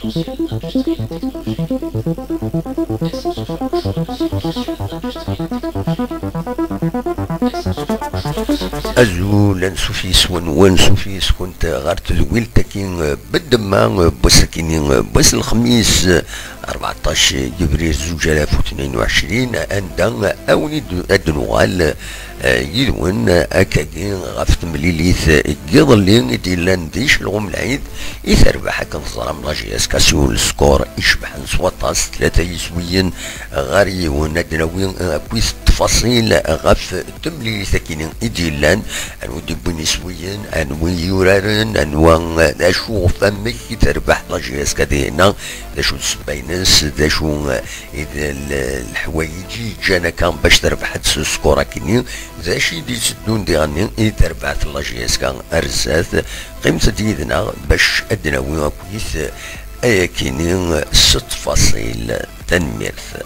أزول سوفيس ون سوفيس كنت غارت ذويل تاكين بالدماغ بوسكينين بوس الخميس 14 جبريل 2022 عند أوني الدنوال يدون أكاكين غفت مليليث يضلين ديلان ديش الغم العيد يثربح كنظرام لاجياس كاسيون السكور يشبح نصوطاس 3 يسويين غاري وندناوين كويس تفاصيل غف تملي ساكنين إديلان أنو ديبون يسويين أنو يورارن أنو داشو فمك تربح لاجياس كدينا داشو تسباينس داشو الحوايجي جانا كان باش تربح السكور كينين ذاشي دي سدون دي غنين تربحت لاجياس كان أرزاث قيمة ديدنا باش أدناوين كويس أياكينين 6 فاصيل تنميرث.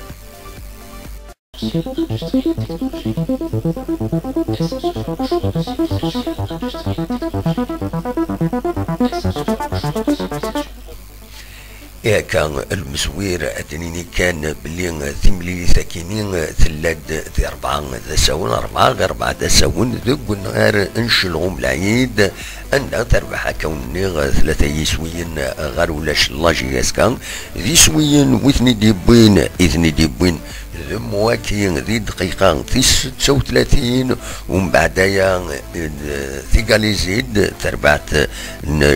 إيه كان المسوير أتنيني كان بلي ثملي ثكينين ثلاد ذي 4 دساون 4 دساون ذوق النهار انشلهم العيد أن تربح كوني 3 يسوين غير ولاش لاجياس كان ذي سوين وثني ديبوين مواكين ذي دقيقة 36 ومن بعدها تيغاليزيد تربعت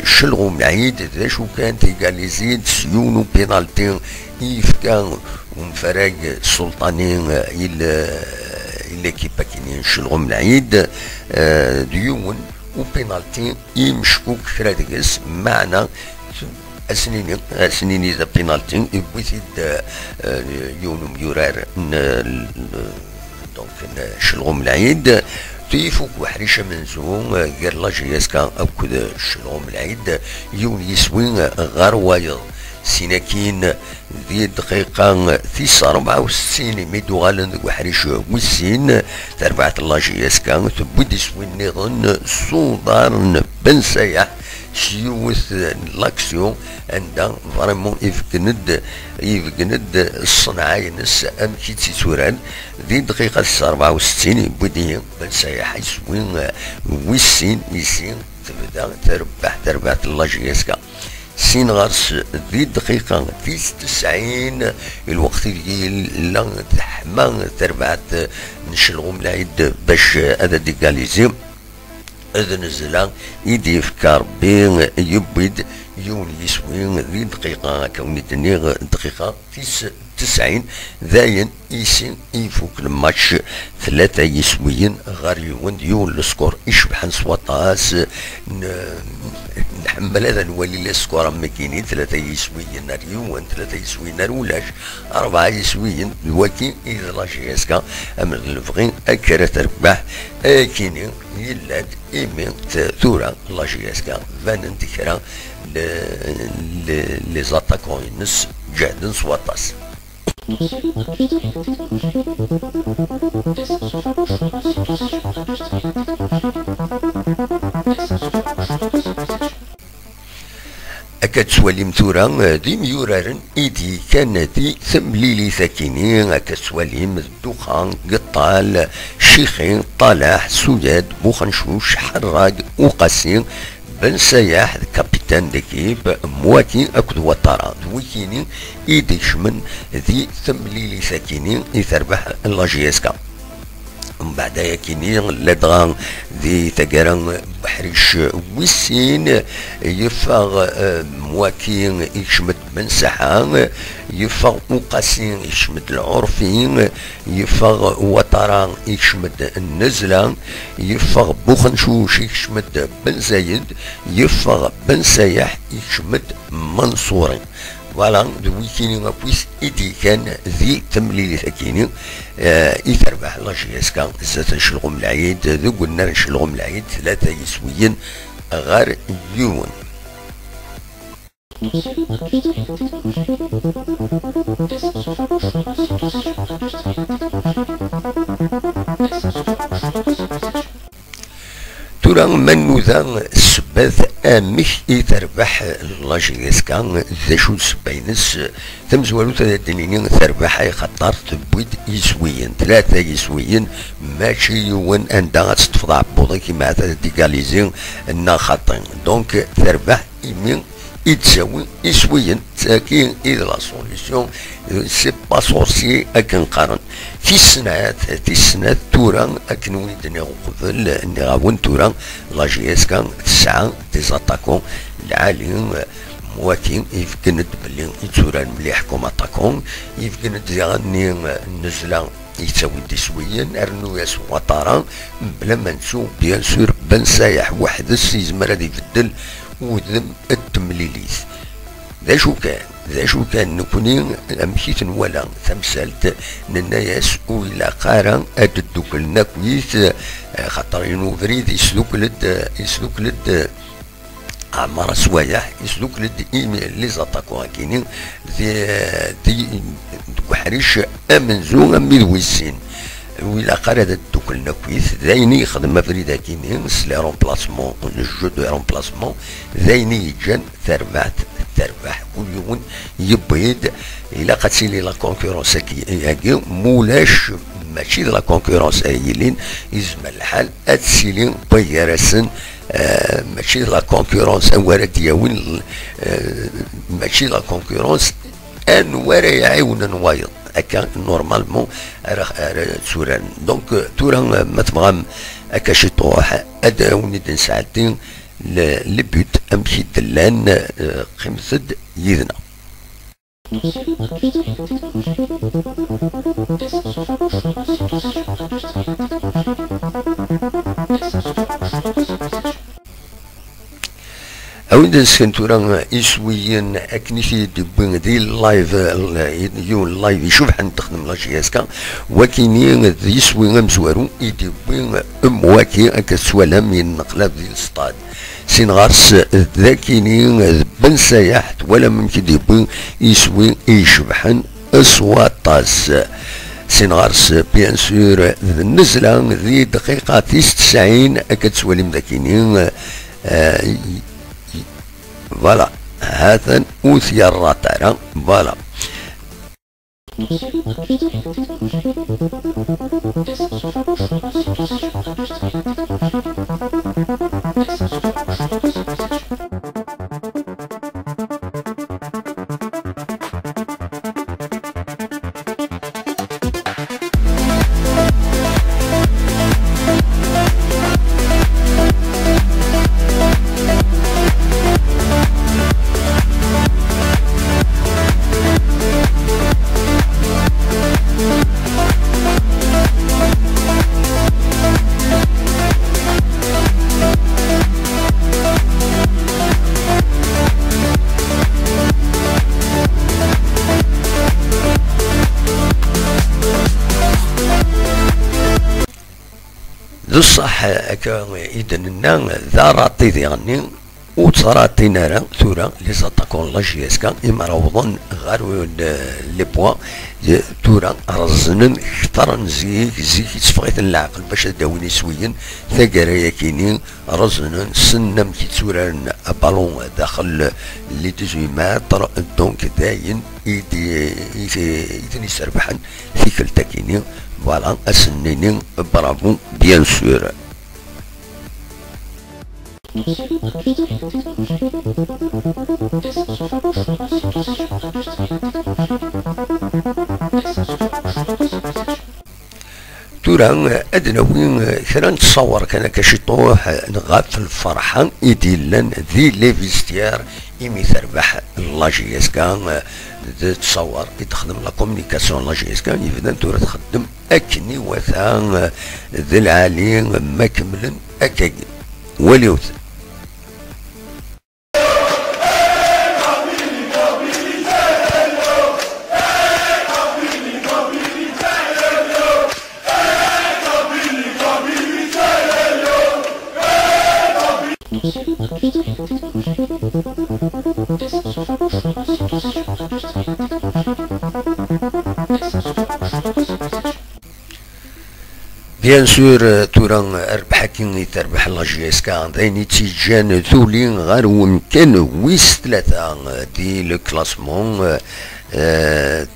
شلغو العيد ذا شو كان تيغاليزيد سيونو بينالتين يفكان ومفراج سلطانين إلا كيبا كينين شلغو العيد ديون وبينالتين يمشكوك فرادقس معنا أسنيني ذا بينالتين يبوثيد يونم يورار دونك شلغم العيد تيفوك وحريشة منزوم غير لاجياس كان أكد شلغم العيد يون يسوين غار وايض سيناكين ذي دقيقة 64 ميدو غالن وحريشة وسين تربعة لاجياس كان تبود يسوين نظن صودار بن سياح سيوث لاكسيون عندها فريمون يفقند الصناعي نس ام كيتسي توران ذي دقيقة 64 بديه بن سياح يسوين ويسين يسين تبدا تربح اللاجياسكا سين غارس ذي دقيقة 90 الوقت اللي لا تحمى تربعت نشلغم العيد باش هذا ديكاليزي هذا نزلا يدي فكار بين يبيد يون يسوين ذي دقيقة كوني دنيغ دقيقة 90 ذاين يسين يفوك الماتش 3 يسوين غار يون يون السكور يشبح نصوطاس نحمل هذا نولي السكور مكينين 3 يسوين ريون 3 يسوين رولاش 4 يسوين الوكين إذا لاجياسكا أمر الفغين أكرا تربح أكينين يلاد إيمين ثورة لاجياسكا فان انتكرا لي زاتاكون ينس جاهدن سواطاس. أكاد سواليم ثورة دي ميورارن إيدي كان دي ثمليلي ثاكينين أكاد سواليم الدخان قطال شيخين طالح سوداد بوخنشوش حراق وقاسين بن سياح كابيتان ديكيب مواكين أكد وطارات ويكينين إيديش من ذي ثمليلي ثاكينين يثربح اللاجياسكا من بعد يكينين لدغان ذي تقران بحريش ويسين يفاغ مواكين يشمد بن سحان يفاغ مقاسين يشمد العرفين يفاغ وطران يشمد النزلان يفاغ بوخنشوش يشمد بن زايد يفاغ بن سياح يشمد منصورين فوالا دو ويكيني مابويس إيدي كان ذي تمليلي ثاكيني يتربح لاجياسكا زات نشلغم العيد ذو قلنا نشلغم العيد 3 يسويين غار يون. تورا منو ذا بث مش تربح لاجيسكا ذا شو سباينس تمزوالو تدنيني تربح خطر تبويد يسويين 3 يسويين ماشي وين اندا تفضع بوضي كيما ديكاليزي النا خاطين دونك تربح يمين يتساوي يسويين تاكين إذا لا سوليسيون سي با سورسي أكن قارن في السنات تورا أكن ويدني قبل إني غاون تورا لا جي اس كان 9 ديزاتاكون العاليين مواتين يفكند بلي يتورا مليح كوم اتاكون يفكند زيغني النزلة يتساوي ديسويين ارنو ياس وطارا بلا ما نسو بيان سور بن سايح واحد يزمر هادي يبدل وذم التمليليس ذا شو كان نكوني مشيت ولا تمثلت نناياس وإلى قارا أددوك النكويت خاطر ينو فريد يسلوك لد عمر سوايح يسلوك لد لي زاتاكو كاينين دي وحريش أمنزو أميدويسين وإلا قارا دوك النكويت ذايني يخدم فريد كاينين سلي رومبلاسمون جو دو رومبلاسمون ذايني يجان تربح كل يوم يبيض إلا قتسيلي لا كونكورونس هاكي مولاش ماشي لا كونكورونس هايلين يزم الحال اتسيلي بيرسن ماشي لا كونكورونس اوارا دياوين ماشي لا كونكورونس ان ورا يعاون نوايض هكا نورمالمون توران دونك توران ما تبغى هكا شي طروح اداوني دين ساعتين لبيت امشي دلان خمسد يذنا أود نسكنتورا يسويين أكنيتي دبين دي اللايف يون لايف يشوف حن تخدم لا جي اس كا وكيني يسوي مزوارو يدبين واكي أكسوالا من نقلاب ديال السطاد سين غارس ذاكيني بن سايح ولا ممكن يبين يسوي يشبحن أصواتاس سين غارس بيان سور النزلة ذي دقيقة 90 أكتسوالي مذاكينين فوالا هذا اوثي الراتارا فوالا ذو الصح هكا إذن ذا راطي ذيغني وتصراتي نارا ثورا لي زاتاكون لا جي اس كا يمروضن غير لي بوا ثورا رزنن كثر زيك يتصفغيت العقل باش داويني سويا ثقرايا كينين رزنن سنم كي توران بالون داخل لي 18 متر دونك داين يدني يسربحن في كلتا كينين فوالا اسنينين برافو بيان سور تورا ادناوين كرا نتصور كان كشي طوح نغاف الفرحة يديلن ذي لي فيستيار يمي تربح لاجي اس كان تصور يتخدم لا كومونيكاسيون لاجي اس كان يبدا تورا تخدم اكني وثان ذي العالي ما كملن اكاكي وليوث بيان سور تورا ربح كي تربح لا جي اس كا دايني تيجان ثولين غير ومكان ويس ثلاثة دي لو كلاسمون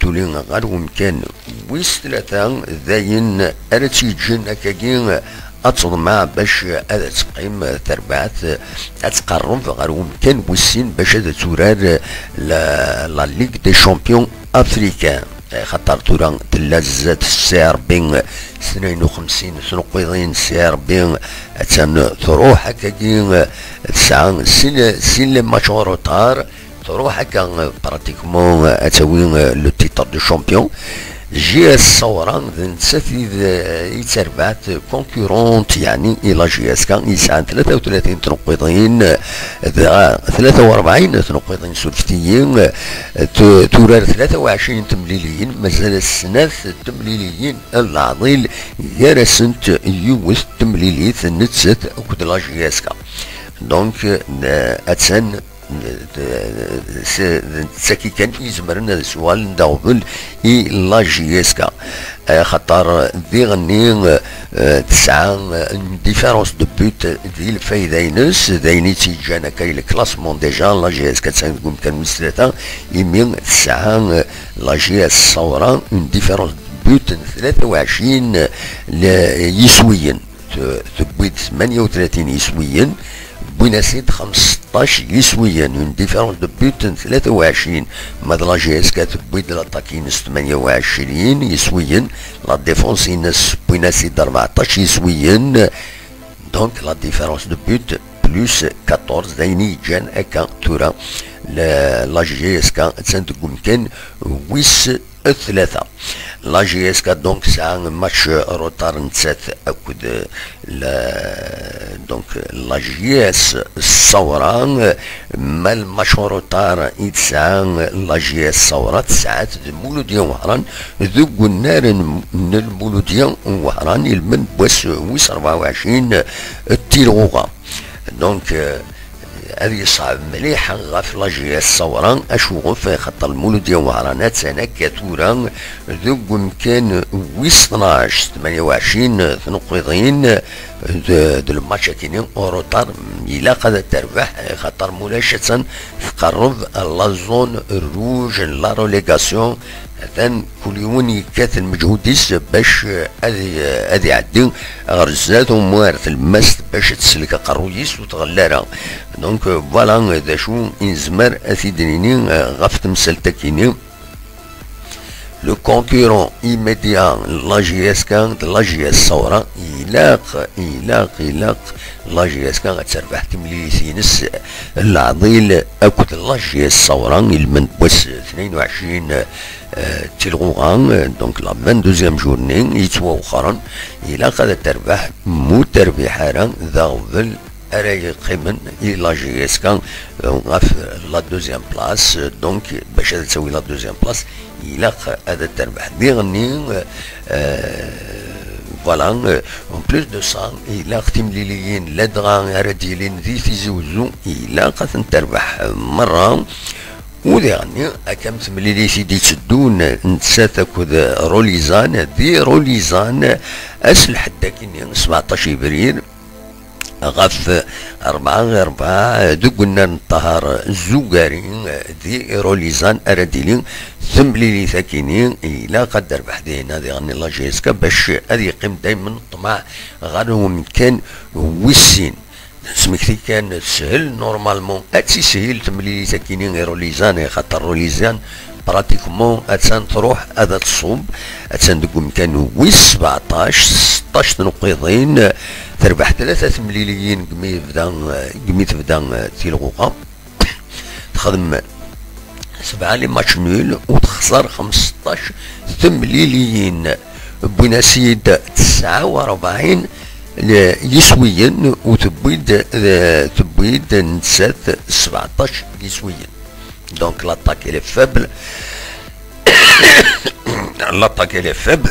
تولين غير ومكان ويس ثلاثة داين ارتيجن اكاكين اتصدمع باش هذا تقيم تربعات تقرب غير ومكان ويسين باش هذا تورار لا ليغ دي شامبيون افريكان خاطر تورا تلازات السعر بين 52 سنقيضين سعر بين تان تروح هكاكي تسعة سين ماتش روتار تروح هكا براتيكمون اتاوي لو تيتر دو شامبيون جي اس صوران نساتي يتربعت كونكورونت يعني الى جي اس كان يسعى 33 تنقيطين 43 تنقيطين سلفتيين تورار 23 تمليليين مازال السناث تمليليين العضيل يارسنت يوث تمليليت نتسات اكد لا جي اس كان دونك اتسن ساكي كان يزمرنا السؤال نداوبل اي لا جي اس كا خاطر ذي غني تسعة ديفيرونس دو بوت ذي الفايدينس ذايني تيجانا كاي الكلاسمون ديجا لا جي اس كتسعين تقوم كان ويسلاتا يمين تسعة لا جي اس صورا اون ديفيرونس بوت 23 يسويا تبويد 38 يسويا بويناسيد 15 يسويا اون ديفيرونس دو بوت 23 ماد لا جي اس كتبويد لاتاكينس 28 يسويا لا ديفونس ينس بويناسيد 14 يسويا دونك لا ديفيرونس دو بوت بلوس 14 دايني جان اكا تورا لا جي اس كا تسنتكم كان ويس ثلاثة لا جي اس كا دونك ساعة ماتش روتار نتسات اكد دونك لا جي اس الصورة مال ماتش روتار يتساعة لا جي اس صورة تساعات المولودية وهران ذو قنار من المولودية وهران المن بوس ويس 24 التيلغوغا دونك هذه صعب مليح غاف لا جي اس صورا اشوف خاطر المولودية وهرانات سنة كاتورا ذو مكان ويس 12 28 تنقيضين دو الماتش كينين اوروتار الى قد تربح خاطر مولاشة تقرب لا زون الروج لا روليغاسيون ثان كل يوم يكات المجهوديس باش هذه عدي غرزات وموارث المست باش تسلك قرويس وتغلارها دونك فوالا ذا شو انزمر اثيدنيني غف تمثل تكيني لو كونكورون ايميديان لا جي اس كان لا جي اس صورة يلاق لا جي اس كان تربح تمليثينس العضيل اكد لا جي اس صورة المن بوس 22 تلغوغان دونك لا 22 جورني يتوا اخرا الى قد تربح مو تربيح ذا غفل اراي قيمن لا جي اس كان غاف لا دوزيام بلاس دونك باش تسوي لا دوزيام بلاس الى هذا تربح ديغني فوالا اون بلوس دو سا الى تمليليين لا دغا رديلين ذي تيزوزو الى قد تربح مره وديغني اكام تمليلي سيدي تسدون نتسات اكد روليزان دي روليزان اسل حدا كيني 17 ابريل غف 4 دو قلنا نطهر زوغارين دي روليزان ارديلين ثمليلي ثاكينين الى قدر بحدين هذه غني لا جي اس كا باش هذه يقيم دايما الطمع غانو من كان ويسين سمكتي كان سهل نورمالمون اتسي سهل تمليلي ثاكينين روليزان خاطر روليزان براتيكمون اتسان تروح هذا تصوب اتسان دقوم كانوا ويس 17 16 تنقيضين تربح 3 تمليليين قمي تبدا تيلغوقا تخدم 7 لي ماتش نول وتخسر 15 تمليليين بنسيد 49 يسويا وتبويد نسات 17 يسويا دونك لاطاك الي فابل لاطاك الي فابل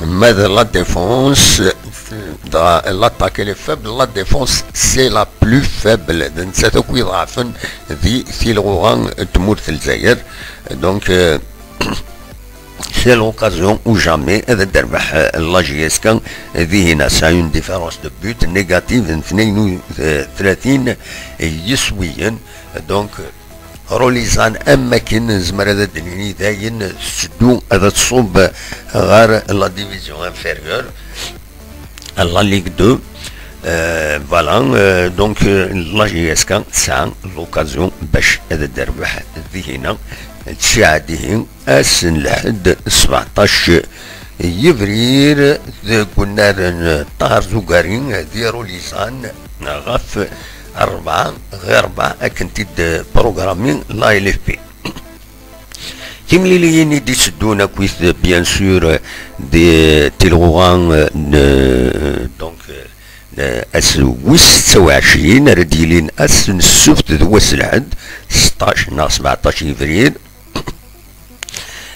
ماذا لا ديفونس l'attaque elle est faible, la défense c'est la plus faible. نسات كو يضعفن ذي في الغوران تمور في الجزائر دونك c'est l'occasion ou jamais هذا تربح لا جي اس كان ذي هنا سا اون ديفيرونس دو بوت نيجاتيف 32 يسويا. دونك روليزان اماكن زمر هذا الدنيا داين تسدو هذا تصوب غير لا ديفيزيون انفيريور لا ليغ 2. فوالا دونك لا جي اس كان تسعى لوكازيون باش هذا تربح ذي هنا تشاهده اسن لحد 17 يفرير قلنا طار زوغارين ديرو ليزان غاف 4 غير 4 اكنتيد بروغرامين لا ال اف بي تيمليليين دي سدونا كويس بيان سور دي تيلغوغان دونك اس ويس 26 رديلين اس السبت ذوس العد 16 ناقص 17 يفرير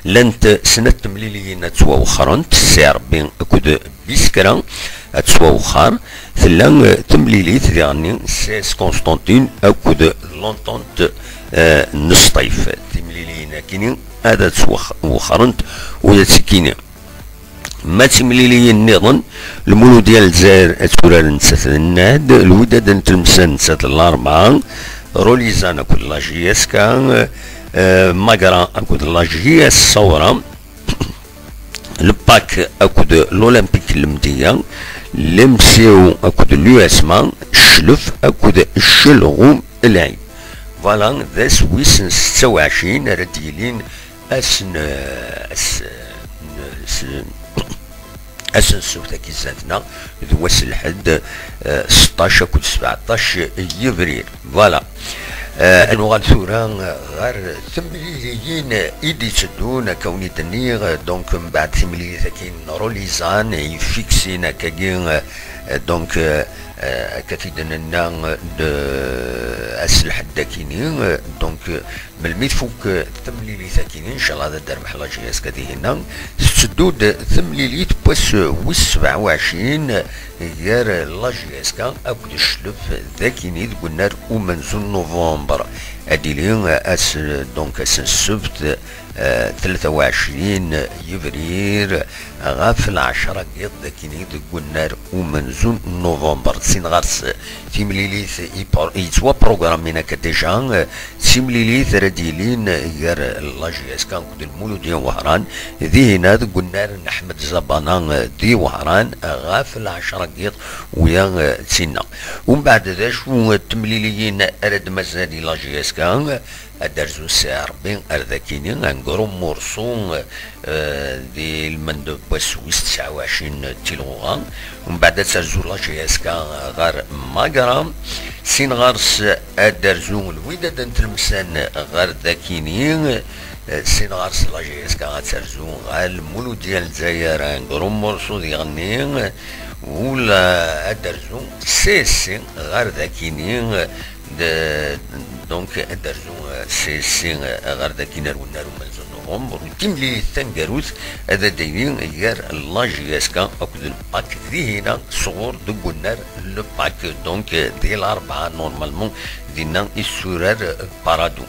لانت سنة تمليليين تواوخرن تسير بين اكود بيسكرا تواوخر ثلا تمليلي ثاني سيس كونستانتين اكود لونتونت نصطيف تمليليين كينين هذا تواوخرنت ويا تسكيني ما تمليليين نظن المولو ديال الجزائر اتورال نسات الناد الوداد نتلمسان نسات الاربعة روليزان اكود لا جي اس كان ماغرا اكود لا جي اس صورة الباك اكود الاولمبيك المدية لمسيو اكود اليو اس مان الشلف اكود الشلغوم العين. فوالا ذا سويس 26 رديلين اسن سوتا كيزاتنا ذوس الحد 16 كود 17 يفرير. فوالا نوغال ثورا غير ثمليليين ايدي تسدون كوني تنيغ دونك من بعد ثمليلي ثاكين روليزان يفيكسينا كاكين دونك كتيدنا اسلح الداكينين دونك ملميت فوق ثمليلي ثاكين ان شاء الله هذا دار بحال جي اس كدي هنا تسدود ثمليليت بوس ويس 27 غير لا جي اس كان اكد الشلف ذاكيني قلنا ومنزل نوفمبر اديلين اس دونك اس السبت 23 يفرير غاف 10 قيض ذاكيني قلنا ومنزل نوفمبر سين غارس تيمليليث يتوا بروغرامينا كديجا تيمليليث رديلين غير لا جي اس كان كود المولو ديال وهران ذي هنا قلنا نحمد زبانان دي وهران غاف 10 قيض ويا تسينا. ومن بعد ذا شو التمليليين ارد مزادي لا جي اس كان ادرزو سعر بين ارداكيني انقرو مرسوم دي المندوب بسويس 29 تيلوغان. ومن بعد ترزو لا جي اس كان غير ماغرام سين غارس ادرزو الوداد نتلمسان غير ذاكيني سين غارس لا جي اس كان ترزو غير المولو ديال الجزائر انقرو مرسو ديغني ولا ادرزو سي غير ذاكيني دونك ادرزو سي غير ذاكينا ونارو مالزو نوفمبر وتملي ثانكاروث هذا دايرين غير لا جي اس كان اكد الباك ذي هنا صغور دو قلنا لو باك دونك ديال الاربعه نورمالمون دينا السرار بارادو.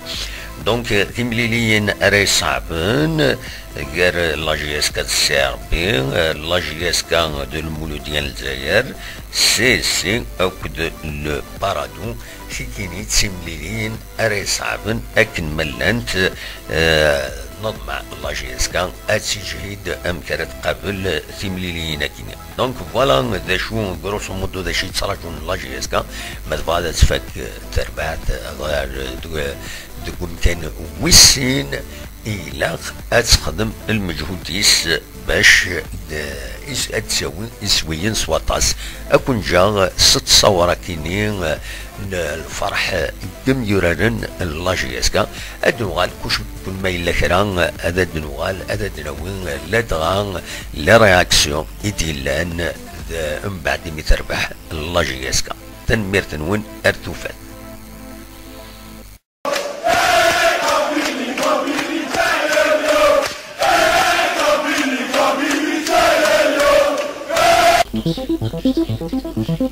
دونك تمليليين راي صعبين غير لا جي اس كان سيربي لا جي اس كان دو المولو ديال الجزائر سي اكد لو بارادو سيكيني تسمليلين راي صعبين اكن ملانت نضمع لا جي اس كان اتجهيد امكانت قبل تمليلين كينيا. دونك فوالا ذا شو غروسو مودو ذا شي تصراجون لا جي اس كان ما تبغى تفك تربعت غير تقول كان وسين إلا أتخدم المجهوديس باش تساوي يسويين سواطاس أكون جا 6 صورة كينين الفرح دم يوران لا جي اس كا ادنوغال كل ما إلا كرا هذا دنوغال هذا دنوين لا دغان لا رياكسيون إديلان من بعد ما تربح لا جي اس كا تنمير تنوين ارتوفات. Thank you.